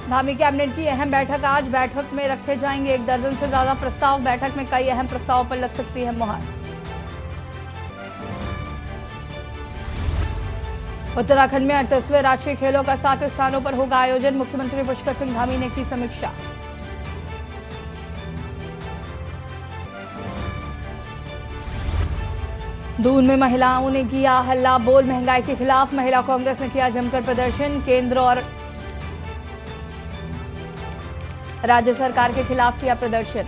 Dhami cabinet की अहम बैठक आज। बैठक में रखे जाएंगे 1 दर्जन से ज्यादा प्रस्ताव। बैठक में कई अहम प्रस्तावों पर लग सकती है मुहर। उत्तराखंड में 38वें राष्ट्रीय खेलों का 7 स्थानों पर होगा आयोजन। मुख्यमंत्री पुष्कर सिंह धामी ने की समीक्षा। दून में महिलाओं ने किया हल्ला बोल महंगाई के खिलाफ। महिला कांग्रेस ने किया जमकर प्रदर्शन। केंद्र और राज्य सरकार के खिलाफ किया प्रदर्शन।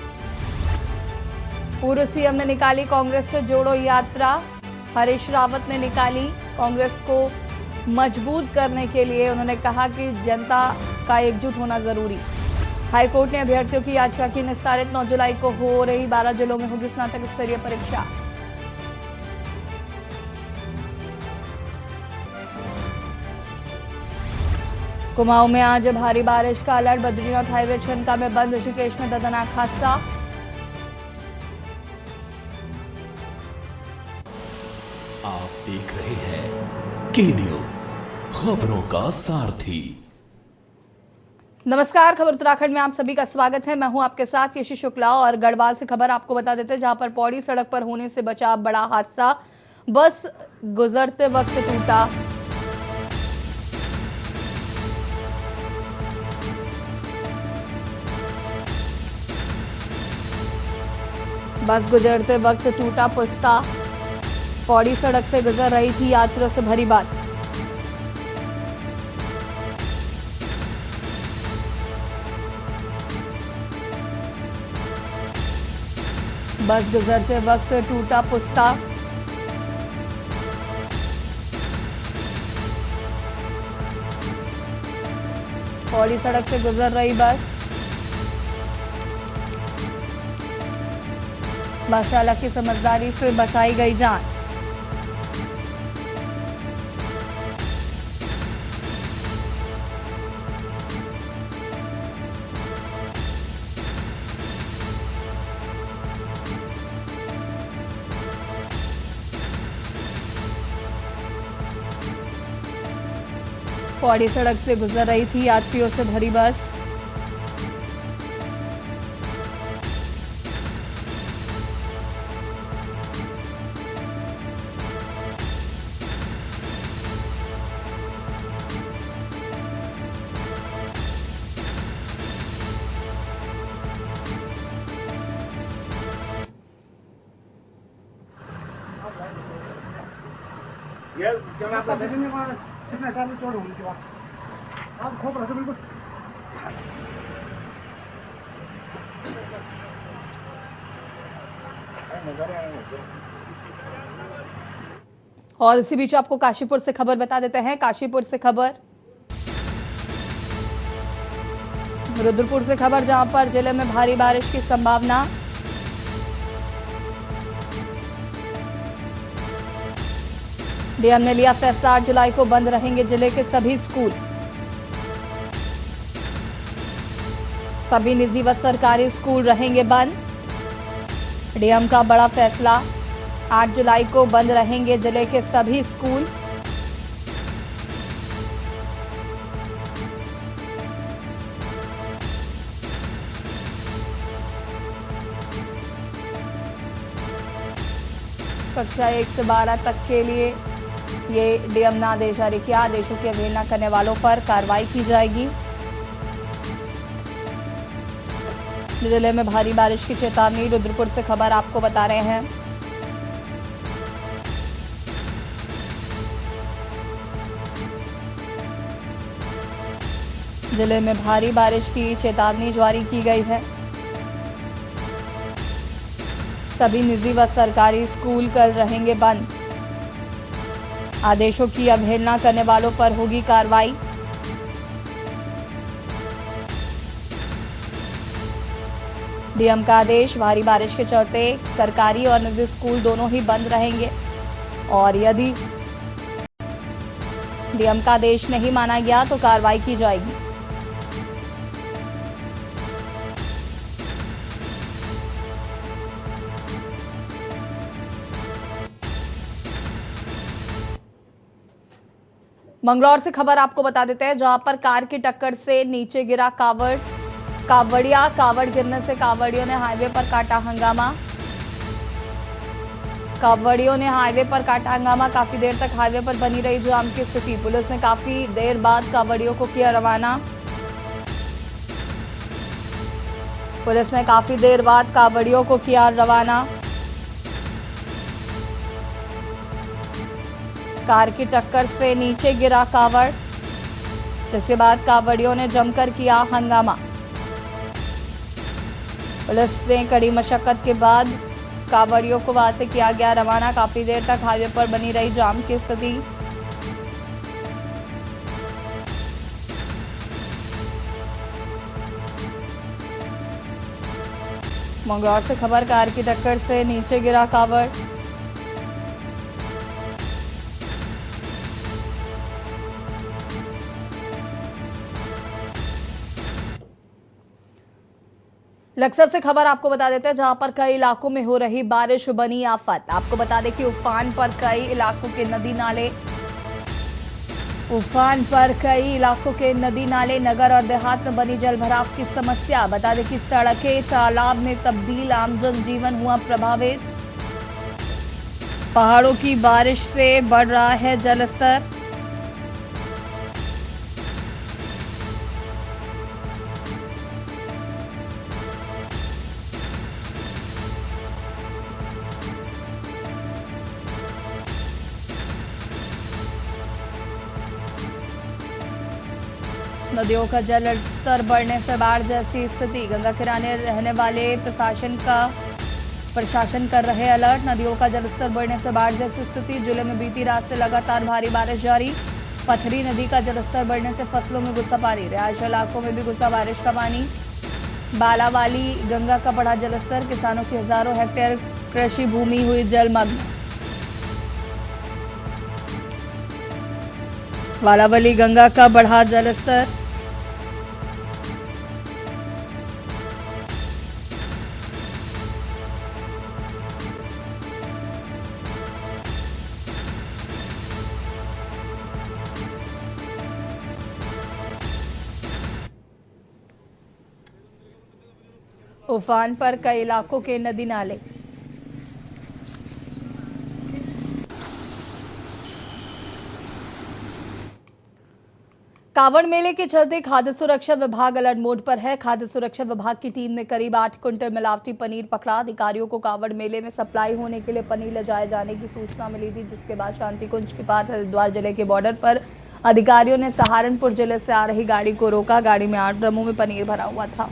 पूर्व सीएम ने निकाली कांग्रेस से जोड़ो यात्रा। हरीश रावत ने निकाली। कांग्रेस को मजबूत करने के लिए उन्होंने कहा कि जनता का एकजुट होना जरूरी। हाईकोर्ट ने अभ्यर्थियों की याचिका की निस्तारित। 9 जुलाई को हो रही 12 जिलों में होगी स्नातक स्तरीय परीक्षा। कुमाऊं में आज भारी बारिश का अलर्ट। बद्रीनाथ हाईवे छनका में बंद। ऋषिकेश में दर्दनाक हादसा। आप देख रहे हैं के न्यूज, खबरों का सारथी। नमस्कार, खबर उत्तराखंड में आप सभी का स्वागत है। मैं हूं आपके साथ यशी शुक्ला और गढ़वाल से खबर आपको बता देते हैं, जहां पर पौड़ी सड़क पर होने से बचा बड़ा हादसा। बस गुजरते वक्त टूटा। बस गुजरते वक्त टूटा पुस्ता। पौड़ी सड़क से गुजर रही थी यात्रियों से भरी बस। बस गुजरते वक्त टूटा पुस्ता। पौड़ी सड़क से गुजर रही बस। बस चालक की समझदारी से बचाई गई जान। पौड़ी सड़क से गुजर रही थी यात्रियों से भरी बस। और इसी बीच आपको काशीपुर से खबर बता देते हैं। काशीपुर से खबर, रुद्रपुर से खबर, जहां पर जिले में भारी बारिश की संभावना। डीएम ने लिया फैसला। 8 जुलाई को बंद रहेंगे जिले के सभी स्कूल। सभी निजी व सरकारी स्कूल रहेंगे बंद। डीएम का बड़ा फैसला। 8 जुलाई को बंद रहेंगे जिले के सभी स्कूल। कक्षा 1 से 12 तक के लिए ये डीएम ने आदेश जारी किया। आदेशों की अवहेलना करने वालों पर कार्रवाई की जाएगी। जिले में भारी बारिश की चेतावनी। रुद्रपुर से खबर आपको बता रहे हैं। जिले में भारी बारिश की चेतावनी जारी की गई है। सभी निजी व सरकारी स्कूल कल रहेंगे बंद। आदेशों की अवहेलना करने वालों पर होगी कार्रवाई। डीएम का आदेश। भारी बारिश के चलते सरकारी और निजी स्कूल दोनों ही बंद रहेंगे और यदि डीएम का आदेश नहीं माना गया तो कार्रवाई की जाएगी। मंगलौर से खबर आपको बता देते हैं, जहां पर कार की टक्कर से नीचे गिरा कावड़ गिरने से कावड़ियों ने हाईवे पर काटा हंगामा। काफी देर तक हाईवे पर बनी रही जाम की स्थिति। पुलिस ने काफी देर बाद कावड़ियों को किया रवाना। कार की टक्कर से नीचे गिरा कावड़, जिसके बाद कावड़ियों ने जमकर किया हंगामा। पुलिस ने कड़ी मशक्कत के बाद कावड़ियों को वहां से किया गया रवाना। काफी देर तक हाईवे पर बनी रही जाम की स्थिति। मंगलौर से खबर, कार की टक्कर से नीचे गिरा कावड़। लक्सर से खबर आपको बता देते हैं, जहां पर कई इलाकों में हो रही बारिश बनी आफत। आपको बता दें कि उफान पर कई इलाकों के नदी नाले, नगर और देहात में बनी जलभराव की समस्या। बता दें कि सड़कें तालाब में तब्दील, आम जनजीवन हुआ प्रभावित। पहाड़ों की बारिश से बढ़ रहा है जलस्तर। नदियों का जल स्तर बढ़ने से बाढ़ जैसी स्थिति। गंगा किनारे रहने वाले प्रशासन कर रहे अलर्ट। नदियों का जलस्तर बढ़ने से बाढ़ जैसी स्थिति। जिले में बीती रात से लगातार भारी बारिश जारी। पथरी नदी का जलस्तर बढ़ने से फसलों में घुसा पानी। रिहायशी इलाकों में भी घुसा बारिश का पानी। बालावाली गंगा का बढ़ा जलस्तर। किसानों की हजारों हेक्टेयर कृषि भूमि हुई जलमग्न। बालावाली गंगा का बढ़ा जलस्तर। उफान पर कई इलाकों के नदी नाले। कांवड़ मेले के चलते खाद्य सुरक्षा विभाग अलर्ट मोड पर है। खाद्य सुरक्षा विभाग की टीम ने करीब 8 क्विंटल मिलावटी पनीर पकड़ा। अधिकारियों को कांवड़ मेले में सप्लाई होने के लिए पनीर ले जाए जाने की सूचना मिली थी, जिसके बाद शांति कुंज के पास हरिद्वार जिले के बॉर्डर पर अधिकारियों ने सहारनपुर जिले से आ रही गाड़ी को रोका। गाड़ी में 8 ड्रमों में पनीर भरा हुआ था।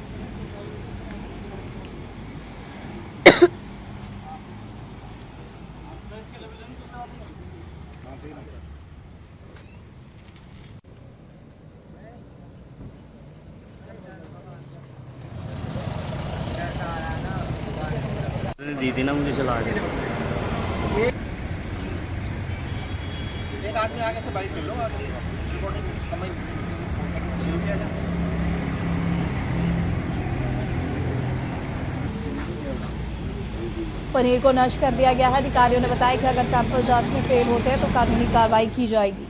दी थी ना मुझे चला के। एक आदमी आगे से बाइक ले लो, पनीर को नष्ट कर दिया गया है। अधिकारियों ने बताया कि अगर सैंपल जांच में फेल होते हैं तो कानूनी कार्रवाई की जाएगी।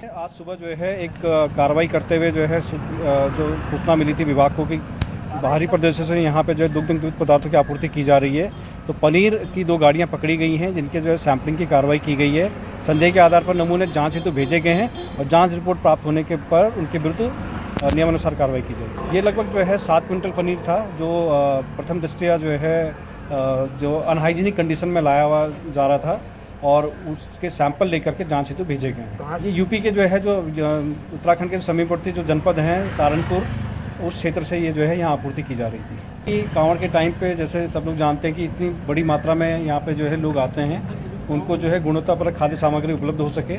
आज सुबह जो है एक कार्रवाई करते हुए जो है जो सूचना मिली थी विभाग को कि बाहरी प्रदेशों से यहाँ पे जो है दुग्ध पदार्थों की आपूर्ति की जा रही है, तो पनीर की 2 गाड़ियाँ पकड़ी गई हैं, जिनके जो है सैंपलिंग की कार्रवाई की गई है। संदेह के आधार पर नमूने जांच हेतु भेजे गए हैं और जांच रिपोर्ट प्राप्त होने के पर उनके विरुद्ध नियमानुसार कार्रवाई की जाएगी। ये लगभग जो है 7 क्विंटल पनीर था, जो प्रथम दृष्टया जो है जो अनहाइजीनिक कंडीशन में लाया हुआ जा रहा था और उसके सैंपल लेकर के जांच हेतु भेजे गए हैं। ये यूपी के जो है जो उत्तराखंड के समीपवर्ती जो जनपद हैं सहारनपुर, उस क्षेत्र से ये जो है यहाँ आपूर्ति की जा रही थी। कि कांवड़ के टाइम पे जैसे सब लोग जानते हैं कि इतनी बड़ी मात्रा में यहाँ पे जो है लोग आते हैं, उनको जो है गुणवत्तापरक खाद्य सामग्री उपलब्ध हो सके।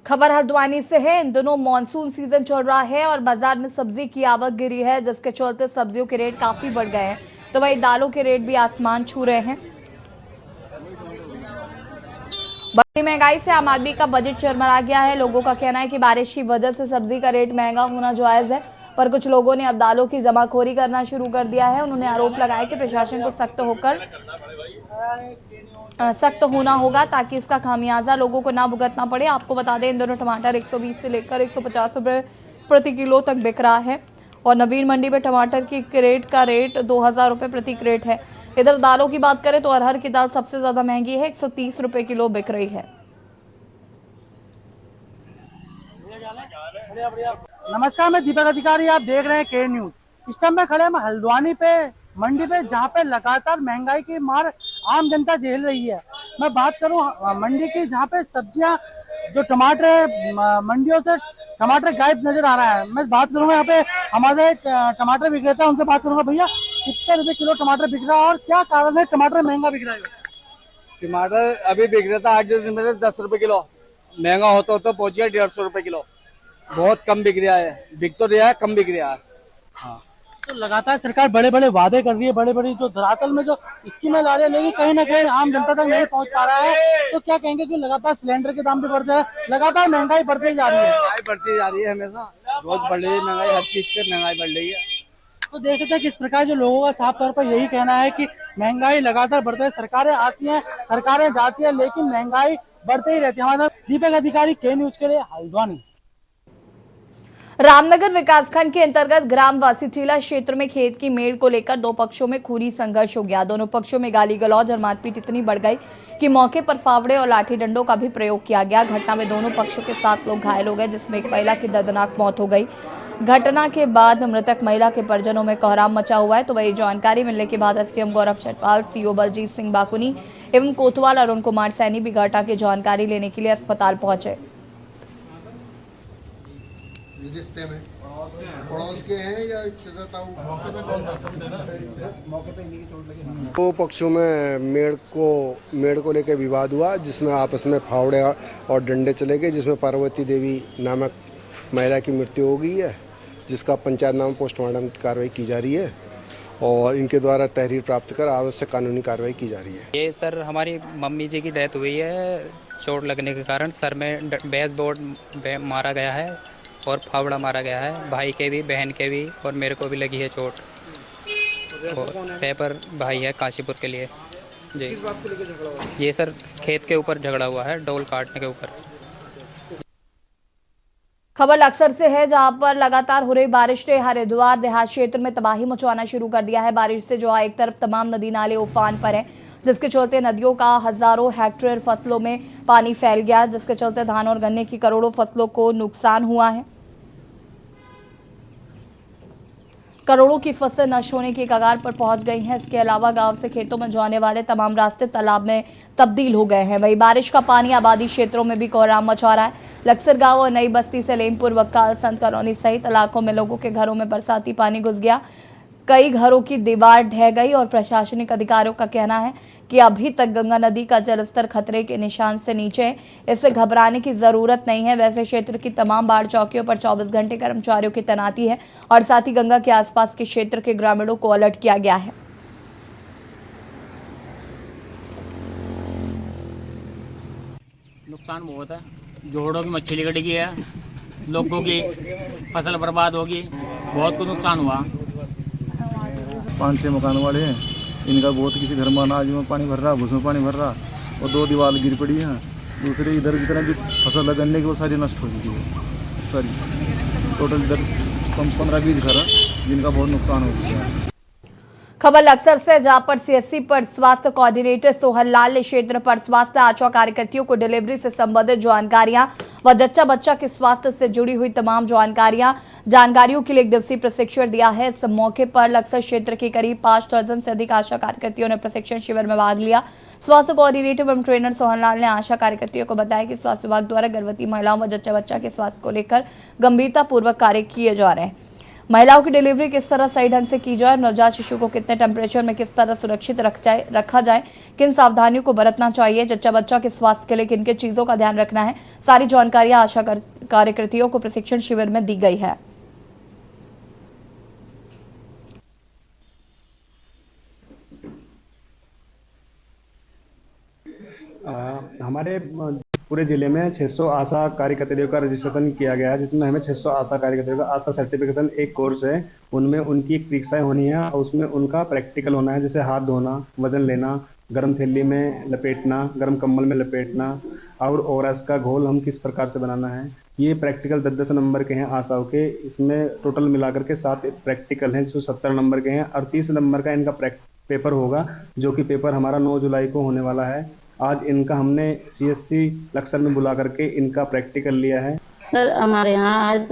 खबर हल्द्वानी से है। इन दिनों मॉनसून सीजन चल रहा है और बाजार में सब्जी की आवक गिरी है, जिसके चलते सब्जियों के रेट काफी बढ़ गए हैं। तो वही दालों के रेट भी आसमान छू रहे हैं। बढ़ती महंगाई से आम आदमी का बजट चरमरा गया है। लोगों का कहना है कि बारिश की वजह से सब्जी का रेट महंगा होना जायज है, पर कुछ लोगों ने अब दालों की जमाखोरी करना शुरू कर दिया है। उन्होंने आरोप लगाया कि प्रशासन को सख्त होकर सख्त होना होगा ताकि इसका खामियाजा लोगों को ना भुगतना पड़े। आपको बता दें इन दोनों टमाटर 120 से लेकर 150 रुपये प्रति किलो तक बिक रहा है और नवीन मंडी में टमाटर की क्रेट का रेट 2000 रुपये प्रति क्रेट है। इधर दालों की बात करें तो अरहर की दाल सबसे ज़्यादा महंगी है, 130 रुपये किलो बिक रही है। नमस्कार, मैं दीपक अधिकारी, आप देख रहे हैं के न्यूज। इस टाइम में खड़े हम हल्द्वानी पे मंडी पे, जहाँ पे लगातार महंगाई की मार आम जनता झेल रही है। मैं बात करूँ मंडी की, जहाँ पे सब्जियां जो टमाटर मंडियों से टमाटर गायब नजर आ रहा है। मैं बात करूँगा यहाँ पे हमारे टमाटर विक्रेता, उनसे बात करूंगा। भैया, कितने रुपए किलो टमाटर बिक रहा है और क्या कारण है टमाटर महंगा बिक रहा है? टमाटर अभी बिक रहा था 8 दिन में 10 रुपए किलो, महंगा होता होता पहुंच गया 150 रुपए किलो। बहुत कम बिक रहा है, बिक तो रहा है, कम बिक रहा है। हाँ, तो लगातार सरकार बड़े बड़े वादे कर रही है, बड़े बड़ी जो धरातल में जो स्कीमें ला रही है, लेकिन कहीं ना कहीं आम जनता तक नहीं पहुंच पा रहा है। तो क्या कहेंगे कि लगातार सिलेंडर के दाम भी बढ़ते हैं, लगातार महंगाई बढ़ती जा रही है? महंगाई बढ़ती जा रही है, हमेशा रोज बढ़ रही है महंगाई, हर चीज पे महंगाई बढ़ रही है। तो देख सकते हैं किस प्रकार जो लोगों का साफ तौर पर यही कहना है कि महंगाई लगातार बढ़ती है। सरकारें आती हैं, सरकारें जाती है, लेकिन महंगाई बढ़ते ही रहती है। हमारा दीपक अधिकारी, के न्यूज के लिए हल्द्वानी। रामनगर विकासखंड के अंतर्गत ग्राम वासीटीला क्षेत्र में खेत की मेड़ को लेकर दो पक्षों में खूनी संघर्ष हो गया। दोनों पक्षों में गाली गलौज और मारपीट इतनी बढ़ गई कि मौके पर फावड़े और लाठी डंडों का भी प्रयोग किया गया। घटना में दोनों पक्षों के 7 लोग घायल हो गए, जिसमें एक महिला की दर्दनाक मौत हो गई। घटना के बाद मृतक महिला के परिजनों में कोहराम मचा हुआ है। तो वही जानकारी मिलने के बाद एसडीएम गौरव चटवाल, सीओ बलजीत सिंह बाकुनी एवं कोतवाल अरुण कुमार सैनी भी घटना की जानकारी लेने के लिए अस्पताल पहुंचे। रिश्ते में पड़ोस के हैं या दो पक्षों में मेड़ को लेकर विवाद हुआ, जिसमें आपस में फावड़े और डंडे चले गए, जिसमें पार्वती देवी नामक महिला की मृत्यु हो गई है, जिसका पंचायत नाम पोस्टमार्टम की कार्रवाई की जा रही है और इनके द्वारा तहरीर प्राप्त कर आवश्यक कानूनी कार्रवाई की जा रही है। ये सर हमारी मम्मी जी की डेथ हुई है, चोट लगने के कारण सर में बेस बोर्ड मारा गया है और फावड़ा मारा गया है। भाई के भी, बहन के भी और मेरे को भी लगी है चोट। पेपर भाई है काशीपुर के लिए जी। किस बात को लेकर झगड़ा हुआ है? ये सर खेत के ऊपर झगड़ा हुआ है, डोल काटने के ऊपर। खबर लक्सर से है, जहां पर लगातार हो रही बारिश ने हरिद्वार देहात क्षेत्र में तबाही मचाना शुरू कर दिया है। बारिश से जो एक तरफ तमाम नदी नाले उफान पर हैं, जिसके चलते नदियों का हजारों हेक्टेयर फसलों में पानी फैल गया, जिसके चलते धान और गन्ने की करोड़ों फसलों को नुकसान हुआ है। करोड़ों की फसल नष्ट होने की कगार पर पहुंच गई हैं। इसके अलावा गांव से खेतों में जाने वाले तमाम रास्ते तालाब में तब्दील हो गए हैं। वहीं बारिश का पानी आबादी क्षेत्रों में भी कोहराम मचा रहा है। लक्सर गांव और नई बस्ती से लेमपुर, वक्काल, संत कॉलोनी सहित इलाकों में लोगों के घरों में बरसाती पानी घुस गया। कई घरों की दीवार ढह गई और प्रशासनिक अधिकारियों का कहना है कि अभी तक गंगा नदी का जलस्तर खतरे के निशान से नीचे है। इससे घबराने की जरूरत नहीं है। वैसे क्षेत्र की तमाम बाढ़ चौकियों पर 24 घंटे कर्मचारियों की तैनाती है और साथ ही गंगा के आसपास के क्षेत्र के ग्रामीणों को अलर्ट किया गया है। नुकसान बहुत है, जोड़ों की मछली कट गई है, लोगों की फसल बर्बाद होगी, बहुत कुछ नुकसान हुआ। 5-6 मकान वाले हैं, इनका बहुत, किसी घर में अनाज में पानी भर रहा, भूस में पानी भर रहा और 2 दीवार गिर पड़ी हैं। दूसरे इधर जितना भी फसल लगने की वो सारी नष्ट हो चुकी है सारी। टोटल इधर 15-20 घर हैं जिनका बहुत नुकसान हो चुका है। खबर लक्सर से, जहां पर सीएससी पर स्वास्थ्य कोऑर्डिनेटर सोहन लाल ने क्षेत्र पर स्वास्थ्य आशा कार्यकर्तियों को डिलीवरी से संबंधित जानकारियां व जच्चा बच्चा के स्वास्थ्य से जुड़ी हुई तमाम जानकारियों के लिए 1 दिवसीय प्रशिक्षण दिया है। इस मौके पर लक्सर क्षेत्र के करीब 5 दर्जन से अधिक आशा कार्यकर्तियों ने प्रशिक्षण शिविर में भाग लिया। स्वास्थ्य कोऑर्डिनेटर एवं ट्रेनर सोहन लाल ने आशा कार्यकर्तियों को बताया कि स्वास्थ्य विभाग द्वारा गर्भवती महिलाओं व जच्चा बच्चा के स्वास्थ्य को लेकर गंभीरता पूर्वक कार्य किए जा रहे हैं। महिलाओं की डिलीवरी किस तरह सही ढंग से की जाए, नवजात शिशु को कितने टेम्परेचर में किस तरह सुरक्षित रखा जाए, किन सावधानियों को बरतना चाहिए, जच्चा बच्चा के स्वास्थ्य के लिए किन किन चीजों का ध्यान रखना है, सारी जानकारियां आशा कार्यकर्तियों को प्रशिक्षण शिविर में दी गई है। हमारे पूरे ज़िले में 600 आशा कार्यकर्तियों का रजिस्ट्रेशन किया गया है, जिसमें हमें 600 आशा कार्यकर्तियों का आशा सर्टिफिकेशन एक कोर्स है। उनमें उनकी परीक्षाएं होनी है और उसमें उनका प्रैक्टिकल होना है, जैसे हाथ धोना, वजन लेना, गर्म थैली में लपेटना, गर्म कंबल में लपेटना और ओआरएस का घोल हम किस प्रकार से बनाना है, ये प्रैक्टिकल 10-10 नंबर के हैं आशाओं के। इसमें टोटल मिलाकर के 7 प्रैक्टिकल हैं जो 70 नंबर के हैं और 30 नंबर का इनका पेपर होगा, जो कि पेपर हमारा 9 जुलाई को होने वाला है। आज इनका हमने CSC लक्सर में बुला करके इनका प्रैक्टिकल लिया है। सर हमारे यहाँ आज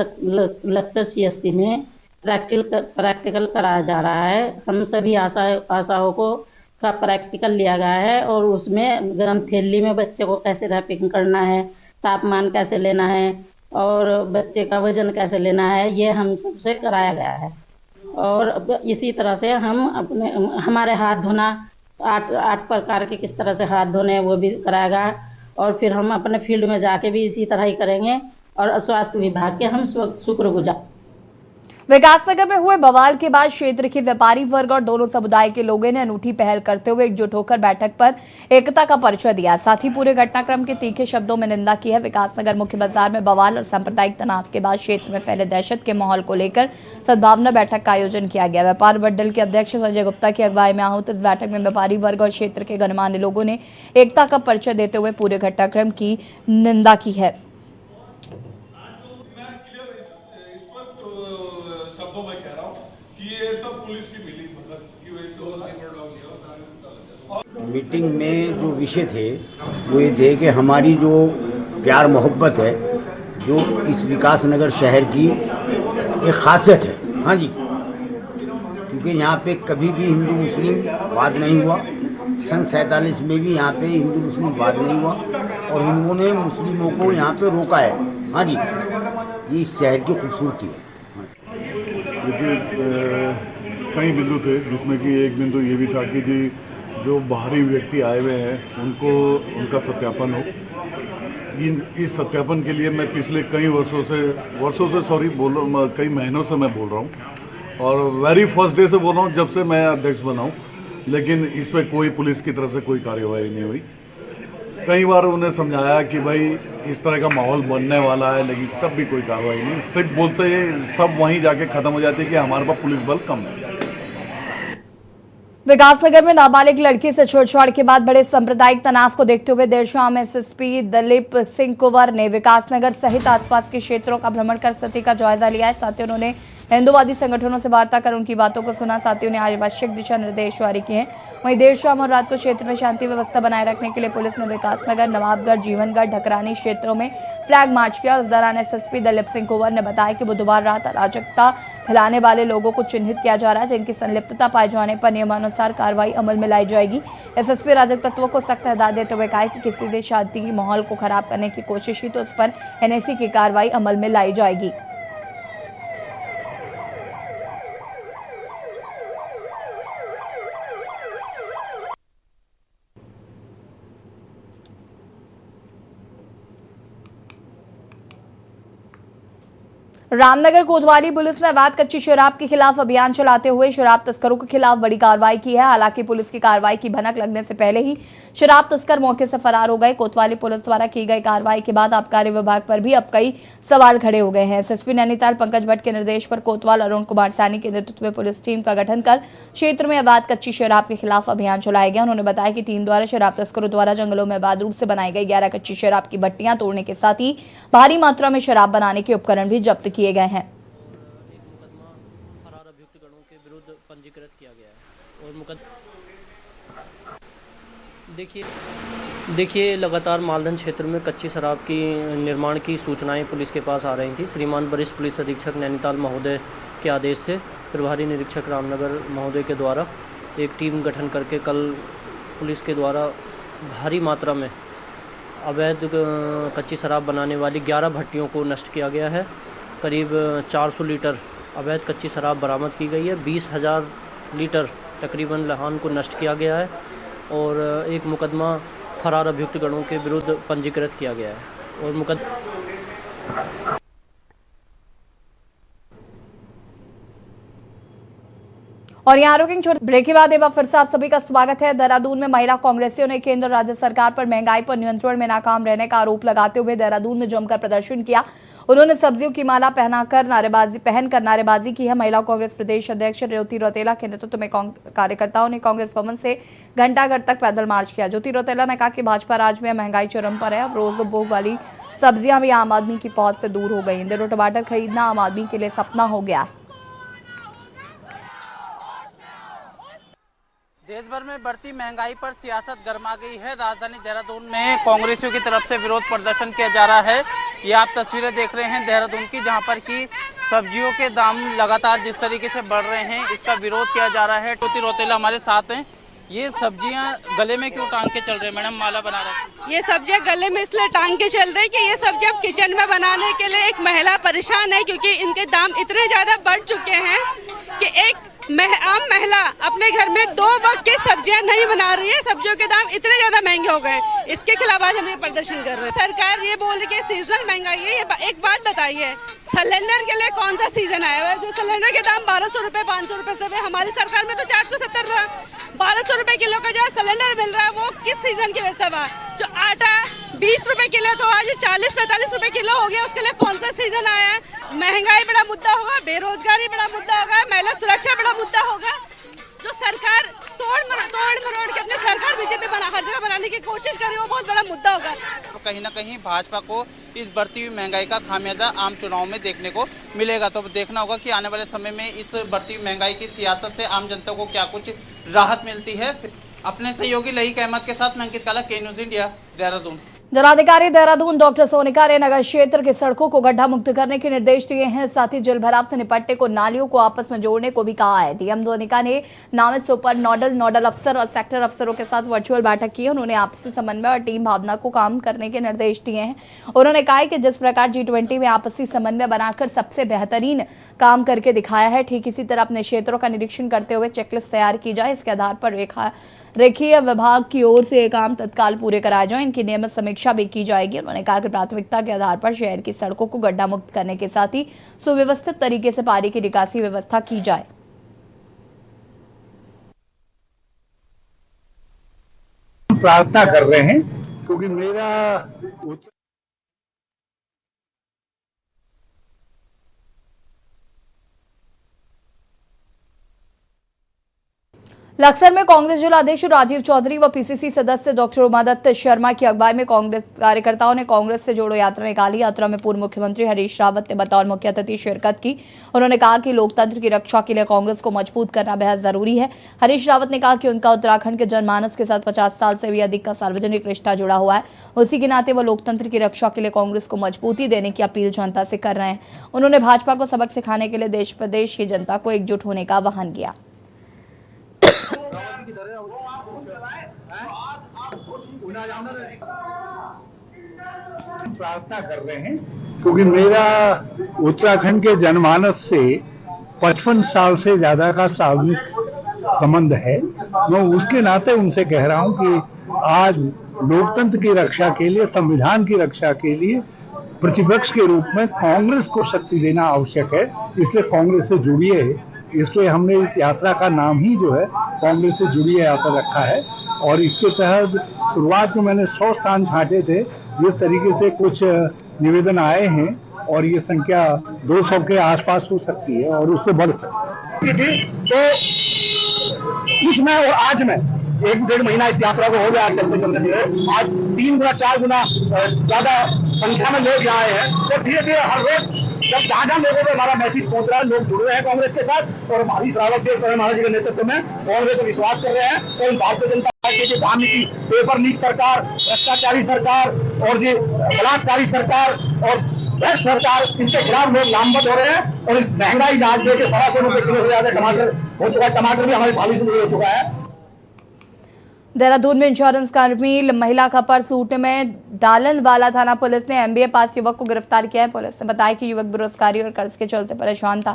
लक्सर CSC में प्रैक्टिकल कराया जा रहा है। हम सभी आशाओं को का प्रैक्टिकल लिया गया है और उसमें गर्म थैली में बच्चे को कैसे रैपिंग करना है, तापमान कैसे लेना है और बच्चे का वजन कैसे लेना है, ये हम सबसे कराया गया है। और इसी तरह से हम हमारे हाथ धोना 8 प्रकार के किस तरह से हाथ धोने हैं वो भी कराया गया। और फिर हम अपने फील्ड में जाके भी इसी तरह ही करेंगे और स्वास्थ्य विभाग के हम शुक्रगुजार। विकासनगर में हुए बवाल के बाद क्षेत्र के व्यापारी वर्ग और दोनों समुदाय के लोगों ने अनूठी पहल करते हुए एकजुट होकर बैठक पर एकता का परिचय दिया। साथ ही पूरे घटनाक्रम के तीखे शब्दों में निंदा की है। विकासनगर मुख्य बाजार में बवाल और सांप्रदायिक तनाव के बाद क्षेत्र में फैले दहशत के माहौल को लेकर सद्भावना बैठक का आयोजन किया गया। व्यापार मंडल के अध्यक्ष संजय गुप्ता की अगुवाई में आहूत इस बैठक में व्यापारी वर्ग और क्षेत्र के गणमान्य लोगों ने एकता का परिचय देते हुए पूरे घटनाक्रम की निंदा की है। मीटिंग में जो विषय थे वो ये थे कि हमारी जो प्यार मोहब्बत है, जो इस विकासनगर शहर की एक खासियत है। हाँ जी, क्योंकि यहाँ पे कभी भी हिंदू मुस्लिम वाद नहीं हुआ। सन 47 में भी यहाँ पे हिंदू मुस्लिम वाद नहीं हुआ और हिंदुओं ने मुस्लिमों को यहाँ पे रोका है। हाँ जी, ये इस शहर की खूबसूरती है। कई बिंदु थे जिसमें कि एक बिंदु ये भी था कि जी जो बाहरी व्यक्ति आए हुए हैं उनका सत्यापन हो। इस सत्यापन के लिए मैं पिछले कई वर्षों से कई महीनों से मैं बोल रहा हूँ और वेरी फर्स्ट डे से बोल रहा हूँ जब से मैं अध्यक्ष बना हूँ, लेकिन इस पर कोई पुलिस की तरफ से कोई कार्यवाही नहीं हुई। कई बार उन्हें समझाया कि भाई इस तरह का माहौल बनने वाला है, लेकिन तब भी कोई कार्रवाई नहीं। सिर्फ बोलते ही सब वहीं जाके खत्म हो जाती है कि हमारे पास पुलिस बल कम है। विकासनगर में नाबालिग लड़की से छेड़छाड़ के बाद बड़े सांप्रदायिक तनाव को देखते हुए देर शाम SSP दलीप सिंह कुंवर ने विकासनगर सहित आसपास के क्षेत्रों का भ्रमण कर स्थिति का जायजा लिया है। साथ ही उन्होंने हिंदूवादी संगठनों से वार्ता कर उनकी बातों को सुना। साथ ही उन्हें आवश्यक दिशा निर्देश जारी किए हैं। वहीं देर शाम और रात को क्षेत्र में शांति व्यवस्था बनाए रखने के लिए पुलिस ने विकासनगर, नवाबगढ़, जीवनगढ़, ढकरानी क्षेत्रों में फ्लैग मार्च किया। और इस दौरान SSP दलीप सिंह कुंवर ने बताया कि बुधवार रात अराजकता फैलाने वाले लोगों को चिन्हित किया जा रहा है, जिनकी संलिप्तता पाए जाने पर नियमानुसार कार्रवाई अमल में लाई जाएगी। SSP अराजक तत्वों को सख्त हिदायत देते हुए कहा कि किसी से शांति माहौल को खराब करने की कोशिश की तो उस पर NAC की कार्रवाई अमल में लाई जाएगी। रामनगर कोतवाली पुलिस ने अवैध कच्ची शराब के खिलाफ अभियान चलाते हुए शराब तस्करों के खिलाफ बड़ी कार्रवाई की है। हालांकि पुलिस की कार्रवाई की भनक लगने से पहले ही शराब तस्कर मौके से फरार हो गए। कोतवाली पुलिस द्वारा की गई कार्रवाई के बाद आबकारी विभाग पर भी अब कई सवाल खड़े हो गए हैं। SSP नैनीताल पंकज भट्ट के निर्देश पर कोतवाल अरुण कुमार सैनी के नेतृत्व में पुलिस टीम का गठन कर क्षेत्र में अवैध कच्ची शराब के खिलाफ अभियान चलाया गया। उन्होंने बताया कि टीम द्वारा शराब तस्करों द्वारा जंगलों में अवैध रूप से बनाई गई 11 कच्ची शराब की भट्टियां तोड़ने के साथ ही भारी मात्रा में शराब बनाने के उपकरण भी जब्त किए गए हैं। पंजीकृत किया गया है और देखिए लगातार मालदन क्षेत्र में कच्ची शराब की निर्माण की सूचनाएं पुलिस के पास आ रही थी। श्रीमान वरिष्ठ पुलिस अधीक्षक नैनीताल महोदय के आदेश से प्रभारी निरीक्षक रामनगर महोदय के द्वारा एक टीम गठन करके कल पुलिस के द्वारा भारी मात्रा में अवैध कच्ची शराब बनाने वाली 11 भट्टियों को नष्ट किया गया है। करीब 400 लीटर अवैध कच्ची शराब बरामद की गई है। 20,000 लीटर तकरीबन लहान को नष्ट किया गया है और एक मुकदमा फरार अभियुक्त गणों के विरुद्ध पंजीकृत किया गया है और और यहाँ रुकेंगे छोटे ब्रेक के बाद एक बार फिर से आप सभी का स्वागत है। देहरादून में महिला कांग्रेसियों ने केंद्र और राज्य सरकार पर महंगाई पर नियंत्रण में नाकाम रहने का आरोप लगाते हुए देहरादून में जमकर प्रदर्शन किया। उन्होंने सब्जियों की माला पहनकर नारेबाजी की है। महिला कांग्रेस प्रदेश अध्यक्ष ज्योति रौतेला के नेतृत्व में कार्यकर्ताओं ने कांग्रेस भवन से घंटाघर तक पैदल मार्च किया। ज्योति रौतेला ने कहा कि भाजपा राज में महंगाई चरम पर है। अब रोज उपभोग वाली सब्जियां भी आम आदमी की पहुंच से दूर हो गई। इन दिनों टमाटर खरीदना आम आदमी के लिए सपना हो गया। देश भर में बढ़ती महंगाई पर सियासत गरमा गई है। राजधानी देहरादून में कांग्रेसियों की तरफ से विरोध प्रदर्शन किया जा रहा है। ये आप तस्वीरें देख रहे हैं देहरादून की, जहां पर कि सब्जियों के दाम लगातार जिस तरीके से बढ़ रहे हैं, इसका विरोध किया जा रहा है। ज्योति रौतेला हमारे साथ हैं। ये सब्जियां गले में क्यों टांग के चल रहे हैं मैडम? माला बना रहे हैं। ये सब्जियां गले में इसलिए टांग के चल रही है कि ये सब्जी अब किचन में बनाने के लिए एक महिला परेशान है, क्योंकि इनके दाम इतने ज्यादा बढ़ चुके हैं कि एक आम महिला अपने घर में 2 वक्त की सब्जियां नहीं बना रही है। सब्जियों के दाम इतने ज्यादा महंगे हो गए, इसके खिलाफ आज हम ये प्रदर्शन कर रहे हैं। सरकार ये बोल रही है सीजनल महंगाई है। ये एक बात बताइए, सिलेंडर के लिए कौन सा सीजन आया हुआ है? जो सिलेंडर के दाम 1200 रुपए 500 रुपए से हमारी सरकार में तो 470 रहा। 1200 रुपए किलो का जो सिलेंडर मिल रहा है वो किस सीजन की वजह से हुआ? जो आटा 20 रुपए किलो तो आज 40-45 रुपए किलो हो गया। उसके लिए कौन सा सीजन आया है? महंगाई बड़ा मुद्दा होगा, बेरोजगारी बड़ा मुद्दा होगा, महिला सुरक्षा बड़ा मुद्दा होगा। जो सरकार तोड़ मरोड़ के अपने सरकार बीजेपी हर जगह बनाने की कोशिश कर रही है, वो बहुत बड़ा मुद्दा होगा। तो कहीं ना कहीं भाजपा को इस बढ़ती हुई महंगाई का खामियाजा आम चुनाव में देखने को मिलेगा। तो देखना होगा कि आने वाले समय में इस बढ़ती हुई महंगाई की सियासत से आम जनता को क्या कुछ राहत मिलती है। अपने सहयोगी लहीक अहमद के साथ मैं अंकित काला, के न्यूज़ इंडिया, देहरादून। जिलाधिकारी देहरादून डॉक्टर सोनिका ने नगर क्षेत्र के सड़कों को गड्ढा मुक्त करने के निर्देश दिए हैं। साथ ही जल भराव से निपटने को नालियों को आपस में जोड़ने को भी कहा है। डीएम सोनिका ने नामित सुपर नोडल अफसर और सेक्टर अफसरों के साथ वर्चुअल बैठक की। उन्होंने आपसी समन्वय और टीम भावना को काम करने के निर्देश दिए हैं। उन्होंने कहा कि जिस प्रकार G20 में आपसी समन्वय बनाकर सबसे बेहतरीन काम करके दिखाया है, ठीक इसी तरह अपने क्षेत्रों का निरीक्षण करते हुए चेकलिस्ट तैयार की जाए। इसके आधार पर रेखीय विभाग की ओर से ये काम तत्काल पूरे कराए जाएं। इनकी नियमित समीक्षा भी की जाएगी। उन्होंने कहा कि प्राथमिकता के आधार पर शहर की सड़कों को गड्ढा मुक्त करने के साथ ही सुव्यवस्थित तरीके से पानी की निकासी व्यवस्था की जाए। प्रार्थना कर रहे हैं क्योंकि मेरा लक्सर में कांग्रेस जिला अध्यक्ष राजीव चौधरी व पीसीसी सदस्य डॉक्टर उमादत्त शर्मा की अगुवाई में कांग्रेस कार्यकर्ताओं ने कांग्रेस से जोड़ो यात्रा निकाली। यात्रा में पूर्व मुख्यमंत्री हरीश रावत ने बतौर मुख्य अतिथि शिरकत की। उन्होंने कहा कि लोकतंत्र की रक्षा के लिए कांग्रेस को मजबूत करना बेहद जरूरी है। हरीश रावत ने कहा कि उनका उत्तराखंड के जनमानस के साथ 50 साल से भी अधिक का सार्वजनिक रिश्ता जुड़ा हुआ है। उसी के नाते वो लोकतंत्र की रक्षा के लिए कांग्रेस को मजबूती देने की अपील जनता से कर रहे हैं। उन्होंने भाजपा को सबक सिखाने के लिए देश प्रदेश की जनता को एकजुट होने का आह्वान किया। प्रार्थना कर रहे हैं क्योंकि मेरा उत्तराखंड के जनमानस से 55 साल से ज्यादा का सार्वजनिक संबंध है। मैं उसके नाते उनसे कह रहा हूं कि आज लोकतंत्र की रक्षा के लिए, संविधान की रक्षा के लिए प्रतिपक्ष के रूप में कांग्रेस को शक्ति देना आवश्यक है। इसलिए कांग्रेस से जुड़िए। इसलिए हमने इस यात्रा का नाम ही जो है कांग्रेस से जुड़िए यात्रा रखा है। और इसके तहत शुरुआत में मैंने 100 स्थान छांटे थे। जिस तरीके से कुछ निवेदन आए हैं और ये संख्या 200 के आसपास हो सकती है और उससे बढ़ सकती है। तो इसमें और आज में 1-1.5 महीना इस यात्रा को हो गया चलते चलते। आज 3 गुना 4 गुना ज्यादा संख्या में लोग आए हैं। तो धीरे धीरे हर रोज जब जहां लोगों को हमारा मैसेज पहुंच रहा है, लोग जुड़ रहे हैं कांग्रेस के साथ और हरीश रावत जी और महाराज जी के नेतृत्व में कांग्रेस में विश्वास कर रहे हैं। और भारतीय जनता पार्टी की धार्मिकी, पेपर लीक सरकार, भ्रष्टाचारी सरकार और ये बलात्कारी सरकार और भ्रष्ट सरकार, इसके खिलाफ लोग नामबद्ध हो रहे हैं। और इस महंगाई जहाज दे के 125 रुपए किलो से ज्यादा टमाटर हो चुका है। टमाटर भी हमारी थाली से हो चुका है। देहरादून में इंश्योरेंस कर्मी महिला का पर्स लूटने में डालनवाला थाना पुलिस ने MBA पास युवक को गिरफ्तार किया है। पुलिस ने बताया कि युवक बेरोजगारी और कर्ज के चलते परेशान था।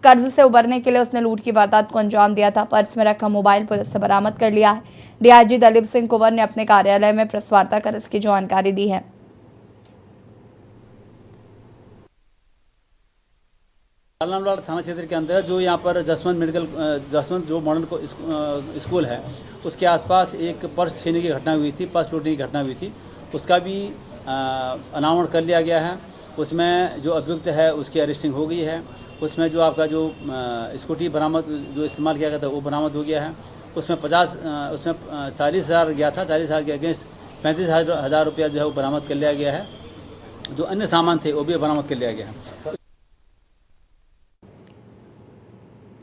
कर्ज से उबरने के लिए उसने लूट की वारदात को अंजाम दिया था। पर्स में रखा मोबाइल पुलिस से बरामद कर लिया है। DIG दलीप सिंह कुंवर ने अपने कार्यालय में प्रेस वार्ता कर इसकी जानकारी दी है। जालनावाड़ा थाना क्षेत्र के अंदर जो यहाँ पर जसवंत जो मॉडल स्कूल है उसके आसपास एक पर्स छीनने की घटना हुई थी, पर्स लूटने की घटना हुई थी। उसका भी अनावरण कर लिया गया है। उसमें जो अभियुक्त है उसकी अरेस्टिंग हो गई है। उसमें जो आपका जो स्कूटी बरामद जो इस्तेमाल किया गया था वो बरामद हो गया है। उसमें 40,000 गया था, 40,000 के अगेंस्ट 35,000 रुपया जो है वो बरामद कर लिया गया है। जो अन्य सामान थे वो भी बरामद कर लिया गया है।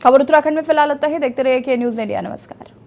खबर उत्तराखंड में फिलहाल इतना ही। देखते रहिए के न्यूज़ इंडिया। नमस्कार।